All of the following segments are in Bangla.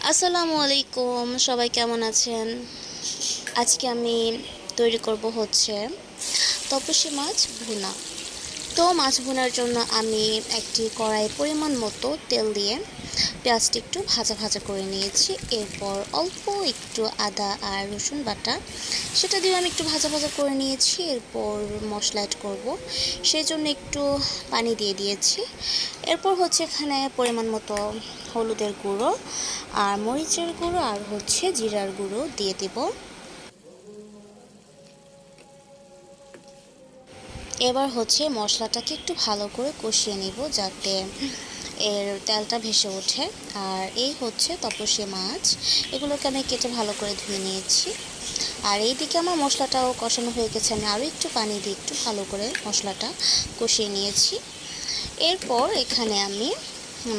আসসালামু আলাইকুম, সবাই কেমন আছেন? আজকে আমি তৈরি করব হচ্ছে তপসী মাছ ভুনা। তো মাছ ভুনার জন্য আমি একটি কড়াই পরিমাণ মতো তেল দিয়ে পেঁয়াজটি একটু ভাজা ভাজা করে নিয়েছি। এরপর অল্প একটু আদা আর রসুন বাটা সেটা দিয়ে আমি একটু ভাজা ভাজা করে নিয়েছি। এরপর মশলা অ্যাড করব, সেই জন্য একটু পানি দিয়ে দিয়েছি। এরপর হচ্ছে এখানে পরিমাণ মতো হলুদের গুঁড়ো আর মরিচের গুঁড়ো আর হচ্ছে জিরার গুঁড়ো দিয়ে দিব। এবার হচ্ছে মশলাটাকে একটু ভালো করে কষিয়ে নিব যাতে এর তেলটা ভেসে ওঠে। আর এই হচ্ছে তপসী মাছ, এগুলোকে আমি কেটে ভালো করে ধুয়ে নিয়েছি। আর এইদিকে আমার মশলাটাও কষানো হয়ে গেছে, আমি আরও একটু পানি দিয়ে একটু ভালো করে মশলাটা কষিয়ে নিয়েছি। এরপর এখানে আমি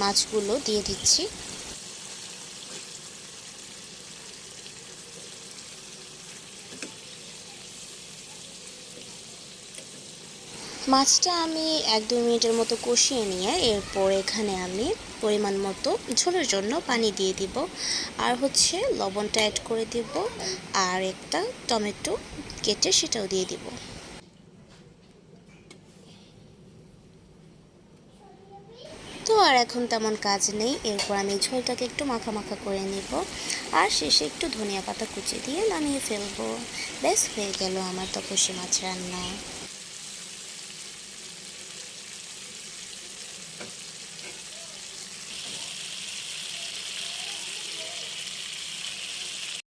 মাছগুলো দিয়ে দিচ্ছি। মাছটা আমি 1-2 মিনিটের মতো কষিয়ে নিয়ে এরপর এখানে আমি পরিমাণ মতো ঝোলের জন্য পানি দিয়ে দিব, আর হচ্ছে লবণটা অ্যাড করে দিব, আর একটা টমেটো কেটে সেটাও দিয়ে দিব। তো আর এখন তেমন কাজ নেই, এরপর আমি ঝোলটাকে একটু মাখা মাখা করে নেব, আর শেষে একটু ধনিয়া পাতা কুচি দিয়ে নামিয়ে ফেলবো। ব্যাস হয়ে গেল আমার তপসী মাছ রান্না।